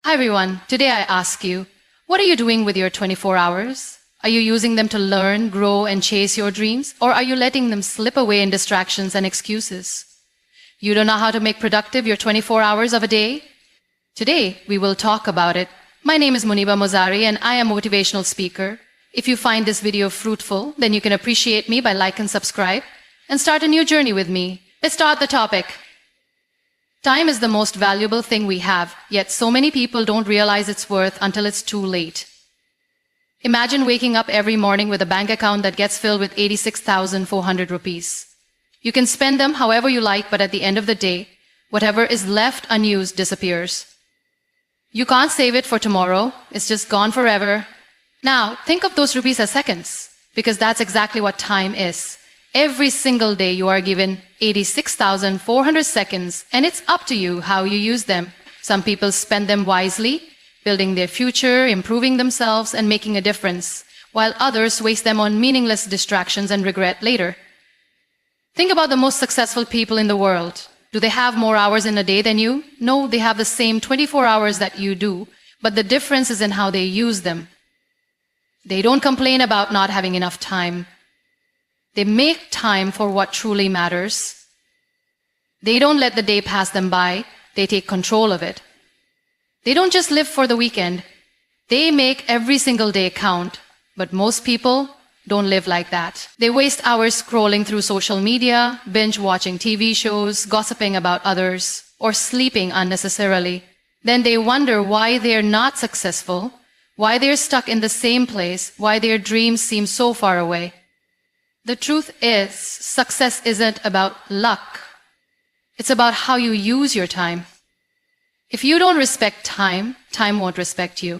Hi everyone, today I ask you, what are you doing with your 24 hours? Are you using them to learn, grow, and chase your dreams? Or are you letting them slip away in distractions and excuses? You don't know how to make productive your 24 hours of a day? Today, we will talk about it. My name is Muniba Mozari and I am a motivational speaker. If you find this video fruitful, then you can appreciate me by like and subscribe and start a new journey with me. Let's start the topic. Time is the most valuable thing we have, yet so many people don't realize its worth until it's too late. Imagine waking up every morning with a bank account that gets filled with 86,400 rupees. You can spend them however you like, but at the end of the day, whatever is left unused disappears. You can't save it for tomorrow, it's just gone forever. Now, think of those rupees as seconds, because that's exactly what time is. Every single day you are given 86,400 seconds, and it's up to you how you use them. Some people spend them wisely, building their future, improving themselves, and making a difference, while others waste them on meaningless distractions and regret later. Think about the most successful people in the world. Do they have more hours in a day than you? No, they have the same 24 hours that you do, but the difference is in how they use them. They don't complain about not having enough time. They make time for what truly matters. They don't let the day pass them by. They take control of it. They don't just live for the weekend. They make every single day count. But most people don't live like that. They waste hours scrolling through social media, binge watching TV shows, gossiping about others, or sleeping unnecessarily. Then they wonder why they're not successful, why they're stuck in the same place, why their dreams seem so far away. The truth is, success isn't about luck. It's about how you use your time. If you don't respect time, time won't respect you.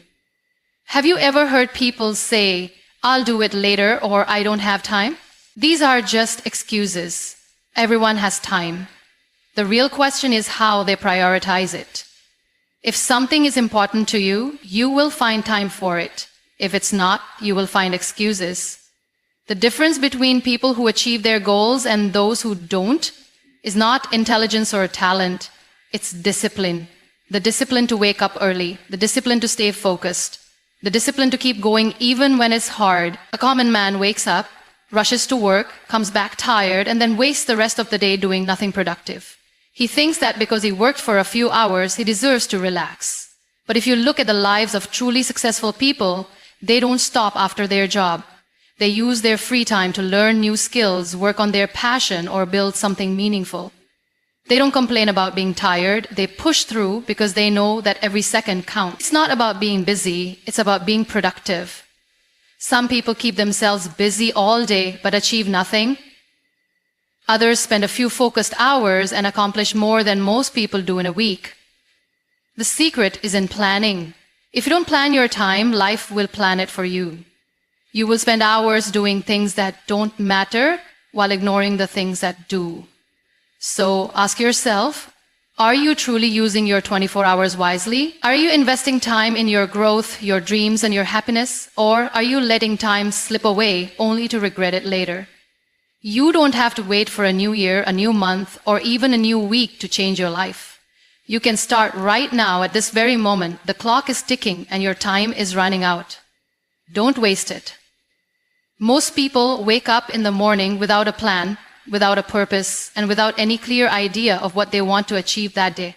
Have you ever heard people say, "I'll do it later," or "I don't have time"? These are just excuses. Everyone has time. The real question is how they prioritize it. If something is important to you, you will find time for it. If it's not, you will find excuses. The difference between people who achieve their goals and those who don't is not intelligence or talent. It's discipline. The discipline to wake up early, the discipline to stay focused, the discipline to keep going even when it's hard. A common man wakes up, rushes to work, comes back tired, and then wastes the rest of the day doing nothing productive. He thinks that because he worked for a few hours, he deserves to relax. But if you look at the lives of truly successful people, they don't stop after their job. They use their free time to learn new skills, work on their passion, or build something meaningful. They don't complain about being tired. They push through because they know that every second counts. It's not about being busy. It's about being productive. Some people keep themselves busy all day but achieve nothing. Others spend a few focused hours and accomplish more than most people do in a week. The secret is in planning. If you don't plan your time, life will plan it for you. You will spend hours doing things that don't matter while ignoring the things that do. So ask yourself, are you truly using your 24 hours wisely? Are you investing time in your growth, your dreams, and your happiness? Or are you letting time slip away only to regret it later? You don't have to wait for a new year, a new month, or even a new week to change your life. You can start right now at this very moment. The clock is ticking and your time is running out. Don't waste it. Most people wake up in the morning without a plan, without a purpose, and without any clear idea of what they want to achieve that day.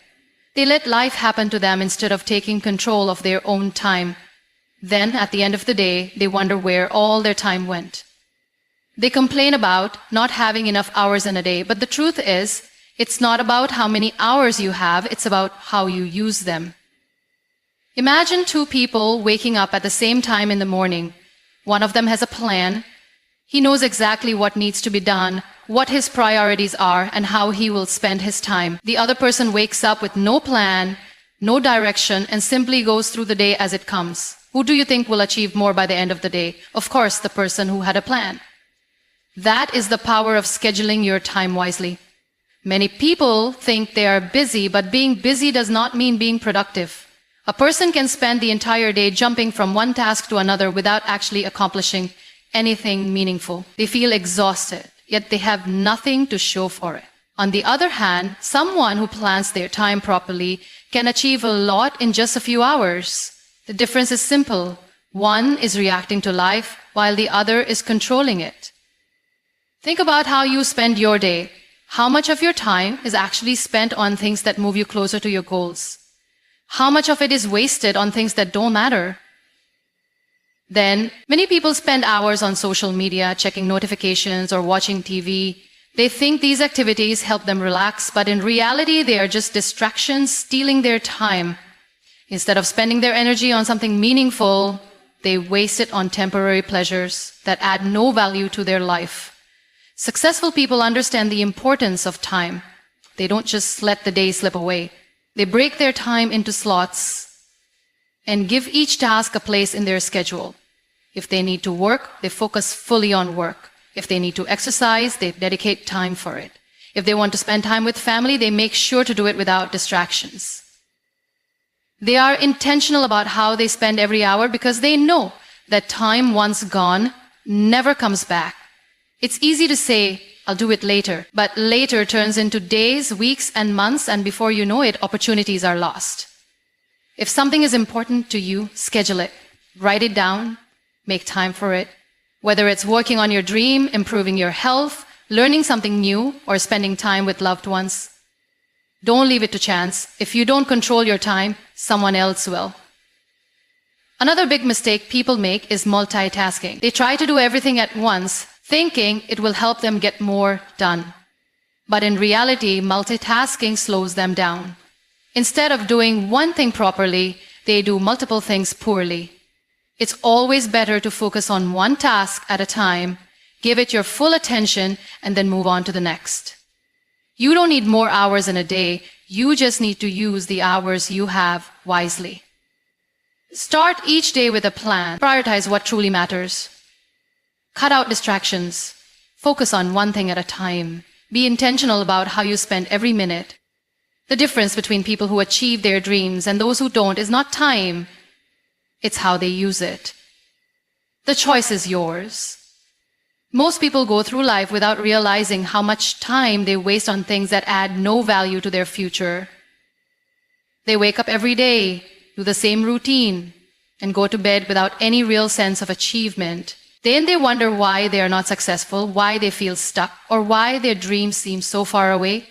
They let life happen to them instead of taking control of their own time. Then, at the end of the day, they wonder where all their time went. They complain about not having enough hours in a day, but the truth is, it's not about how many hours you have, it's about how you use them. Imagine two people waking up at the same time in the morning. One of them has a plan. He knows exactly what needs to be done, what his priorities are, and how he will spend his time. The other person wakes up with no plan, no direction, and simply goes through the day as it comes. Who do you think will achieve more by the end of the day? Of course, the person who had a plan. That is the power of scheduling your time wisely. Many people think they are busy, but being busy does not mean being productive. A person can spend the entire day jumping from one task to another without actually accomplishing anything meaningful. They feel exhausted, yet they have nothing to show for it. On the other hand, someone who plans their time properly can achieve a lot in just a few hours. The difference is simple. One is reacting to life, while the other is controlling it. Think about how you spend your day. How much of your time is actually spent on things that move you closer to your goals? How much of it is wasted on things that don't matter? Then, many people spend hours on social media, checking notifications or watching TV. They think these activities help them relax, but in reality, they are just distractions stealing their time. Instead of spending their energy on something meaningful, they waste it on temporary pleasures that add no value to their life. Successful people understand the importance of time. They don't just let the day slip away. They break their time into slots and give each task a place in their schedule. If they need to work, they focus fully on work. If they need to exercise, they dedicate time for it. If they want to spend time with family, they make sure to do it without distractions. They are intentional about how they spend every hour because they know that time once gone never comes back. It's easy to say, I'll do it later, but later turns into days, weeks, and months, and before you know it, opportunities are lost. If something is important to you, schedule it. Write it down. Make time for it. Whether it's working on your dream, improving your health, learning something new, or spending time with loved ones. Don't leave it to chance. If you don't control your time, someone else will. Another big mistake people make is multitasking. They try to do everything at once, thinking it will help them get more done. But in reality, multitasking slows them down. Instead of doing one thing properly, they do multiple things poorly. It's always better to focus on one task at a time, give it your full attention, and then move on to the next. You don't need more hours in a day. You just need to use the hours you have wisely. Start each day with a plan. Prioritize what truly matters. Cut out distractions. Focus on one thing at a time. Be intentional about how you spend every minute. The difference between people who achieve their dreams and those who don't is not time. It's how they use it. The choice is yours. Most people go through life without realizing how much time they waste on things that add no value to their future. They wake up every day, do the same routine, and go to bed without any real sense of achievement. Then they wonder why they are not successful, why they feel stuck, or why their dreams seem so far away.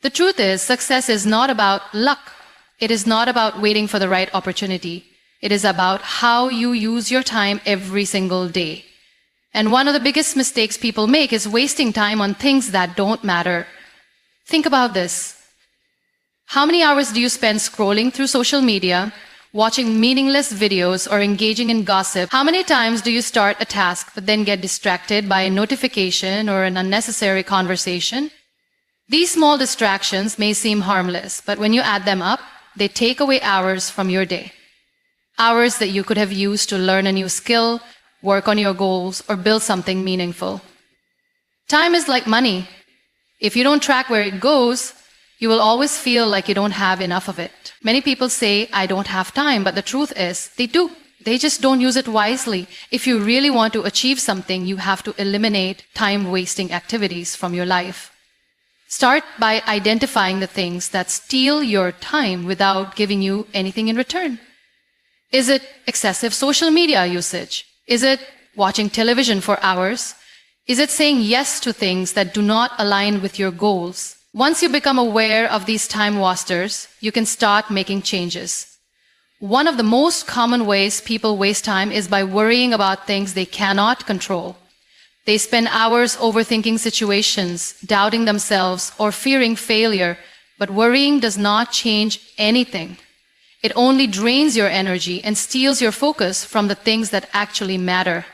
The truth is, success is not about luck. It is not about waiting for the right opportunity. It is about how you use your time every single day. And one of the biggest mistakes people make is wasting time on things that don't matter. Think about this. How many hours do you spend scrolling through social media, watching meaningless videos, or engaging in gossip? How many times do you start a task but then get distracted by a notification or an unnecessary conversation? These small distractions may seem harmless, but when you add them up, they take away hours from your day. Hours that you could have used to learn a new skill, work on your goals, or build something meaningful. Time is like money. If you don't track where it goes, you will always feel like you don't have enough of it. Many people say, I don't have time, but the truth is, they do. They just don't use it wisely. If you really want to achieve something, you have to eliminate time-wasting activities from your life. Start by identifying the things that steal your time without giving you anything in return. Is it excessive social media usage? Is it watching television for hours? Is it saying yes to things that do not align with your goals? Once you become aware of these time wasters, you can start making changes. One of the most common ways people waste time is by worrying about things they cannot control. They spend hours overthinking situations, doubting themselves, or fearing failure, but worrying does not change anything. It only drains your energy and steals your focus from the things that actually matter.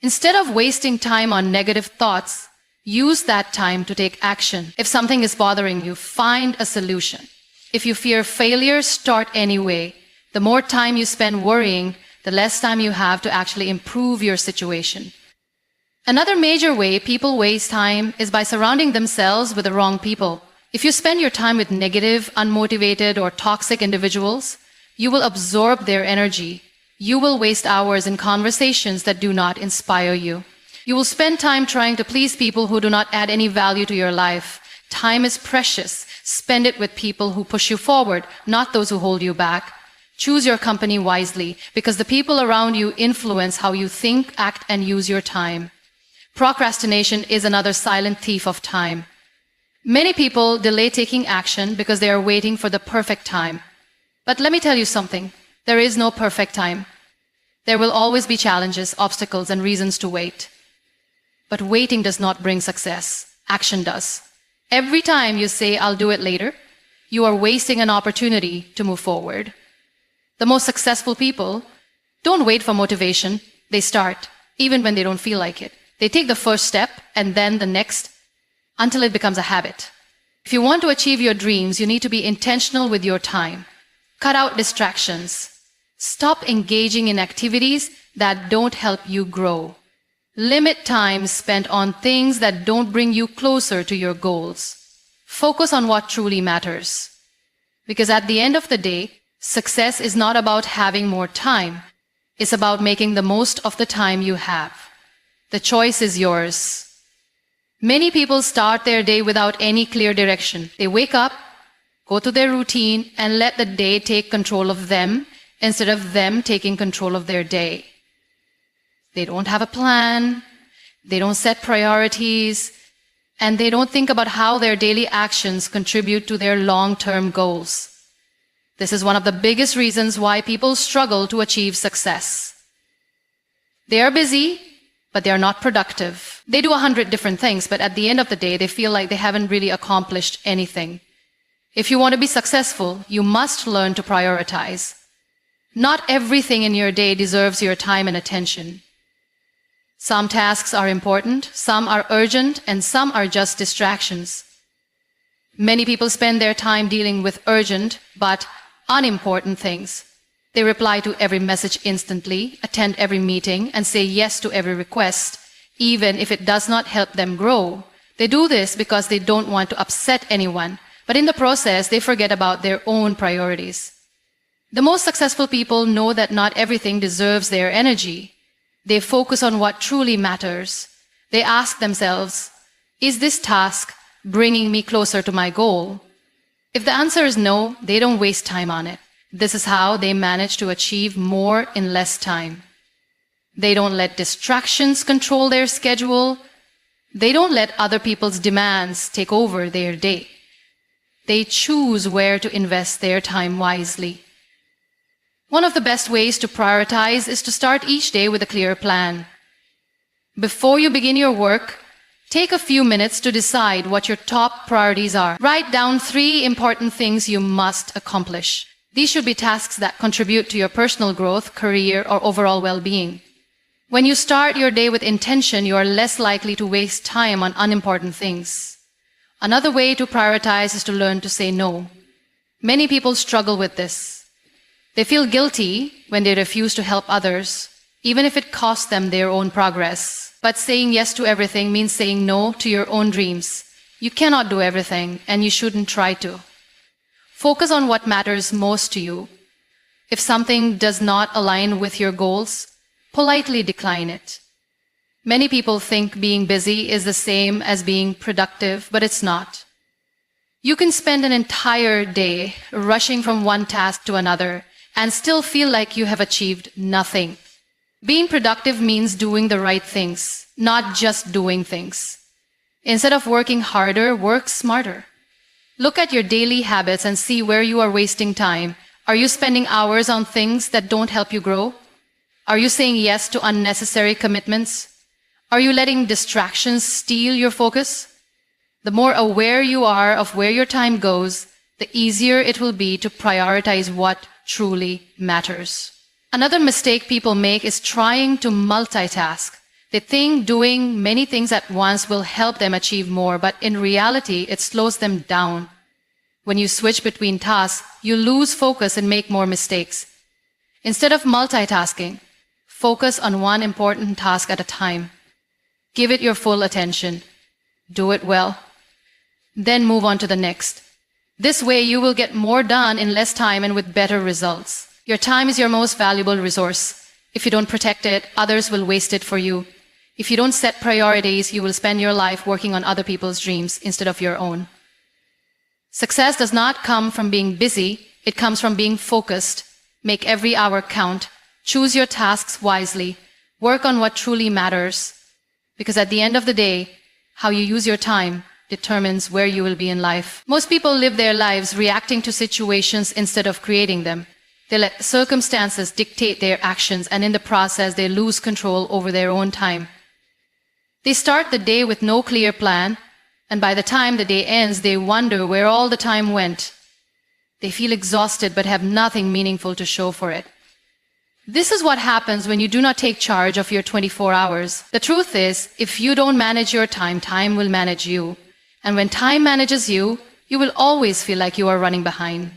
Instead of wasting time on negative thoughts, use that time to take action. If something is bothering you, find a solution. If you fear failure, start anyway. The more time you spend worrying, the less time you have to actually improve your situation. Another major way people waste time is by surrounding themselves with the wrong people. If you spend your time with negative, unmotivated, or toxic individuals, you will absorb their energy. You will waste hours in conversations that do not inspire you. You will spend time trying to please people who do not add any value to your life. Time is precious. Spend it with people who push you forward, not those who hold you back. Choose your company wisely, because the people around you influence how you think, act, and use your time. Procrastination is another silent thief of time. Many people delay taking action because they are waiting for the perfect time. But let me tell you something. There is no perfect time. There will always be challenges, obstacles, and reasons to wait. But waiting does not bring success. Action does. Every time you say, "I'll do it later," you are wasting an opportunity to move forward. The most successful people don't wait for motivation. They start, even when they don't feel like it. They take the first step and then the next until it becomes a habit. If you want to achieve your dreams, you need to be intentional with your time. Cut out distractions. Stop engaging in activities that don't help you grow. Limit time spent on things that don't bring you closer to your goals. Focus on what truly matters. Because at the end of the day, success is not about having more time. It's about making the most of the time you have. The choice is yours. Many people start their day without any clear direction. They wake up, go to their routine, and let the day take control of them instead of them taking control of their day. They don't have a plan, they don't set priorities, and they don't think about how their daily actions contribute to their long-term goals. This is one of the biggest reasons why people struggle to achieve success. They are busy, but they are not productive. They do 100 different things, but at the end of the day, they feel like they haven't really accomplished anything. If you want to be successful, you must learn to prioritize. Not everything in your day deserves your time and attention. Some tasks are important, some are urgent, and some are just distractions. Many people spend their time dealing with urgent but unimportant things. They reply to every message instantly, attend every meeting, and say yes to every request, even if it does not help them grow. They do this because they don't want to upset anyone, but in the process, they forget about their own priorities. The most successful people know that not everything deserves their energy. They focus on what truly matters. They ask themselves, is this task bringing me closer to my goal? If the answer is no, they don't waste time on it. This is how they manage to achieve more in less time. They don't let distractions control their schedule. They don't let other people's demands take over their day. They choose where to invest their time wisely. One of the best ways to prioritize is to start each day with a clear plan. Before you begin your work, take a few minutes to decide what your top priorities are. Write down 3 important things you must accomplish. These should be tasks that contribute to your personal growth, career, or overall well-being. When you start your day with intention, you are less likely to waste time on unimportant things. Another way to prioritize is to learn to say no. Many people struggle with this. They feel guilty when they refuse to help others, even if it costs them their own progress. But saying yes to everything means saying no to your own dreams. You cannot do everything, and you shouldn't try to. Focus on what matters most to you. If something does not align with your goals, politely decline it. Many people think being busy is the same as being productive, but it's not. You can spend an entire day rushing from one task to another and still feel like you have achieved nothing. Being productive means doing the right things, not just doing things. Instead of working harder, work smarter. Look at your daily habits and see where you are wasting time. Are you spending hours on things that don't help you grow? Are you saying yes to unnecessary commitments? Are you letting distractions steal your focus? The more aware you are of where your time goes, the easier it will be to prioritize what truly matters. Another mistake people make is trying to multitask. They think doing many things at once will help them achieve more, but in reality, it slows them down. When you switch between tasks, you lose focus and make more mistakes. Instead of multitasking, focus on one important task at a time. Give it your full attention. Do it well. Then move on to the next. This way, you will get more done in less time and with better results. Your time is your most valuable resource. If you don't protect it, others will waste it for you. If you don't set priorities, you will spend your life working on other people's dreams instead of your own. Success does not come from being busy, it comes from being focused. Make every hour count. Choose your tasks wisely. Work on what truly matters. Because at the end of the day, how you use your time determines where you will be in life. Most people live their lives reacting to situations instead of creating them. They let circumstances dictate their actions, and in the process, they lose control over their own time. They start the day with no clear plan, and by the time the day ends, they wonder where all the time went. They feel exhausted but have nothing meaningful to show for it. This is what happens when you do not take charge of your 24 hours. The truth is, if you don't manage your time, time will manage you. And when time manages you, you will always feel like you are running behind.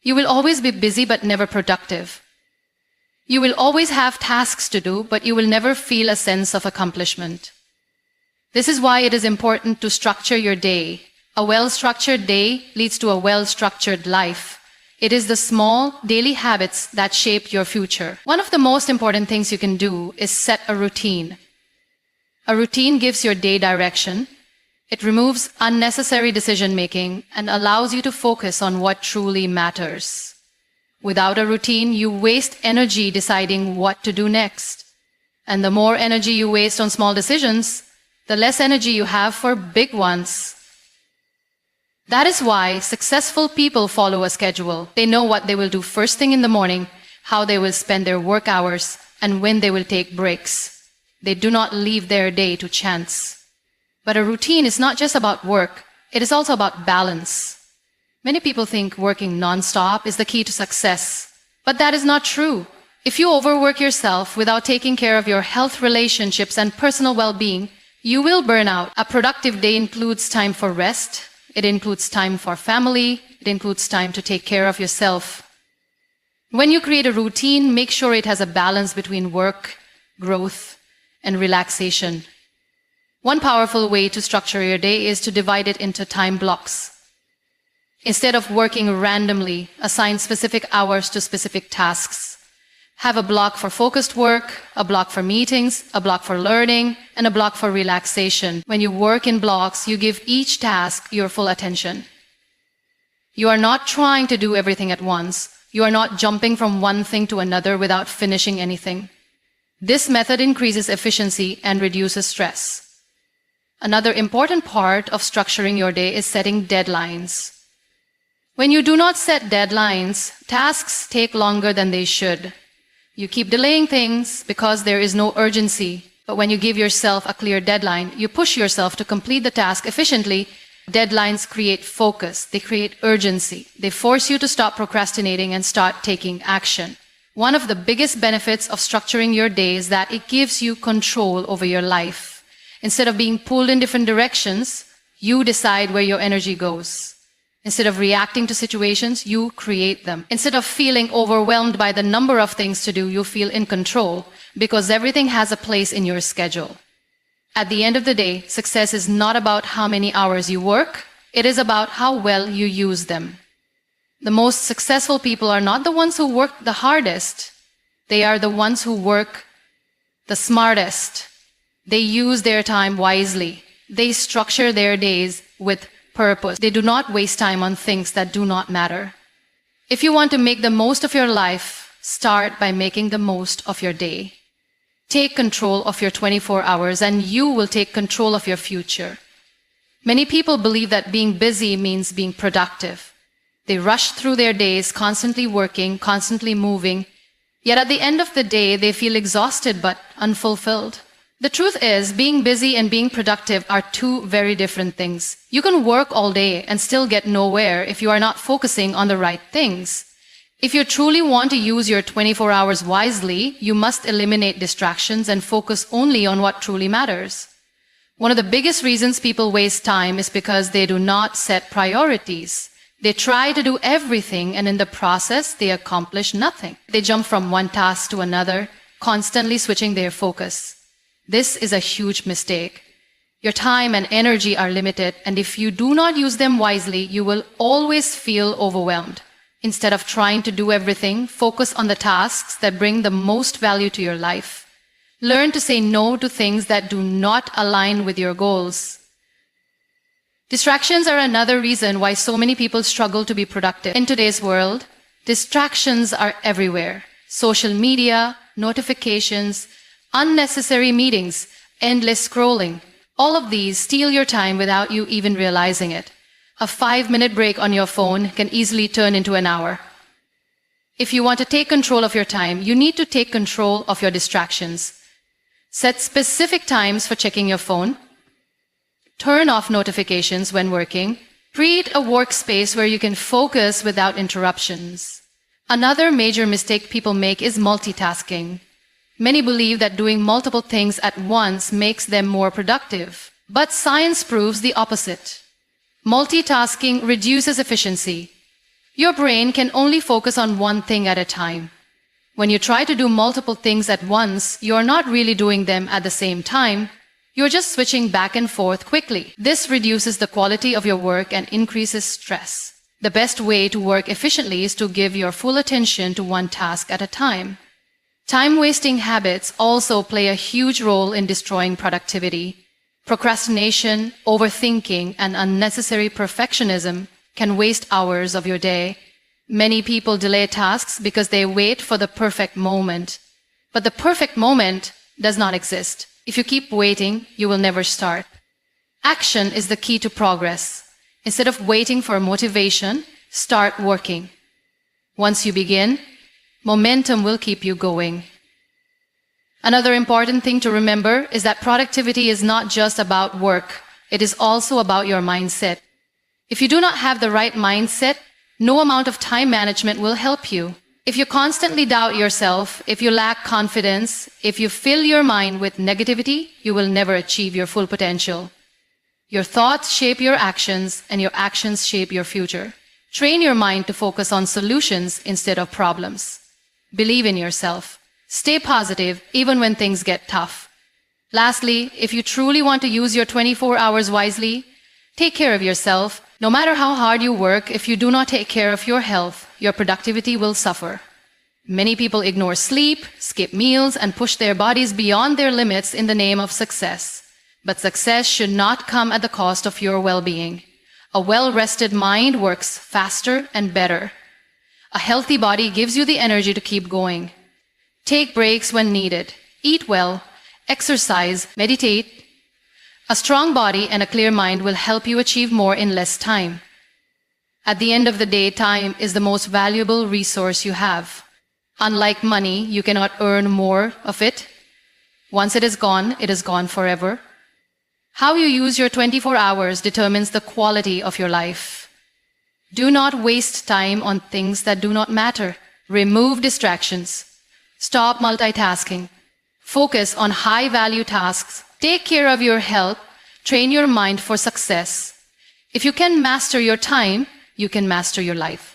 You will always be busy but never productive. You will always have tasks to do, but you will never feel a sense of accomplishment. This is why it is important to structure your day. A well-structured day leads to a well-structured life. It is the small, daily habits that shape your future. One of the most important things you can do is set a routine. A routine gives your day direction. It removes unnecessary decision-making and allows you to focus on what truly matters. Without a routine, you waste energy deciding what to do next. And the more energy you waste on small decisions, the less energy you have for big ones. That is why successful people follow a schedule. They know what they will do first thing in the morning, how they will spend their work hours, and when they will take breaks. They do not leave their day to chance. But a routine is not just about work, it is also about balance. Many people think working non-stop is the key to success, but that is not true. If you overwork yourself without taking care of your health, relationships, and personal well-being, you will burn out. A productive day includes time for rest, it includes time for family, it includes time to take care of yourself. When you create a routine, make sure it has a balance between work, growth, and relaxation. One powerful way to structure your day is to divide it into time blocks. Instead of working randomly, assign specific hours to specific tasks. Have a block for focused work, a block for meetings, a block for learning, and a block for relaxation. When you work in blocks, you give each task your full attention. You are not trying to do everything at once. You are not jumping from one thing to another without finishing anything. This method increases efficiency and reduces stress. Another important part of structuring your day is setting deadlines. When you do not set deadlines, tasks take longer than they should. You keep delaying things because there is no urgency. But when you give yourself a clear deadline, you push yourself to complete the task efficiently. Deadlines create focus. They create urgency. They force you to stop procrastinating and start taking action. One of the biggest benefits of structuring your day is that it gives you control over your life. Instead of being pulled in different directions, you decide where your energy goes. Instead of reacting to situations, you create them. Instead of feeling overwhelmed by the number of things to do, you feel in control because everything has a place in your schedule. At the end of the day, success is not about how many hours you work, it is about how well you use them. The most successful people are not the ones who work the hardest. They are the ones who work the smartest. They use their time wisely. They structure their days with purpose. They do not waste time on things that do not matter. If you want to make the most of your life, start by making the most of your day. Take control of your 24 hours and you will take control of your future. Many people believe that being busy means being productive. They rush through their days, constantly working, constantly moving. Yet at the end of the day, they feel exhausted but unfulfilled. The truth is, being busy and being productive are two very different things. You can work all day and still get nowhere if you are not focusing on the right things. If you truly want to use your 24 hours wisely, you must eliminate distractions and focus only on what truly matters. One of the biggest reasons people waste time is because they do not set priorities. They try to do everything, and in the process, they accomplish nothing. They jump from one task to another, constantly switching their focus. This is a huge mistake. Your time and energy are limited, and if you do not use them wisely, you will always feel overwhelmed. Instead of trying to do everything, focus on the tasks that bring the most value to your life. Learn to say no to things that do not align with your goals. Distractions are another reason why so many people struggle to be productive. In today's world, distractions are everywhere. Social media, notifications, unnecessary meetings, endless scrolling. All of these steal your time without you even realizing it. A 5-minute break on your phone can easily turn into an hour. If you want to take control of your time, you need to take control of your distractions. Set specific times for checking your phone. Turn off notifications when working. Create a workspace where you can focus without interruptions. Another major mistake people make is multitasking. Many believe that doing multiple things at once makes them more productive. But science proves the opposite. Multitasking reduces efficiency. Your brain can only focus on one thing at a time. When you try to do multiple things at once, you're not really doing them at the same time. You're just switching back and forth quickly. This reduces the quality of your work and increases stress. The best way to work efficiently is to give your full attention to one task at a time. Time-wasting habits also play a huge role in destroying productivity. Procrastination, overthinking, and unnecessary perfectionism can waste hours of your day. Many people delay tasks because they wait for the perfect moment. But the perfect moment does not exist. If you keep waiting, you will never start. Action is the key to progress. Instead of waiting for motivation, start working. Once you begin, momentum will keep you going. Another important thing to remember is that productivity is not just about work. It is also about your mindset. If you do not have the right mindset, no amount of time management will help you. If you constantly doubt yourself, if you lack confidence, if you fill your mind with negativity, you will never achieve your full potential. Your thoughts shape your actions, and your actions shape your future. Train your mind to focus on solutions instead of problems. Believe in yourself. Stay positive even when things get tough. Lastly, if you truly want to use your 24 hours wisely, take care of yourself. No matter how hard you work, if you do not take care of your health, your productivity will suffer. Many people ignore sleep, skip meals, and push their bodies beyond their limits in the name of success. But success should not come at the cost of your well-being. A well-rested mind works faster and better. A healthy body gives you the energy to keep going. Take breaks when needed. Eat well, exercise, meditate. A strong body and a clear mind will help you achieve more in less time. At the end of the day, time is the most valuable resource you have. Unlike money, you cannot earn more of it. Once it is gone forever. How you use your 24 hours determines the quality of your life. Do not waste time on things that do not matter. Remove distractions. Stop multitasking. Focus on high-value tasks. Take care of your health. Train your mind for success. If you can master your time, you can master your life.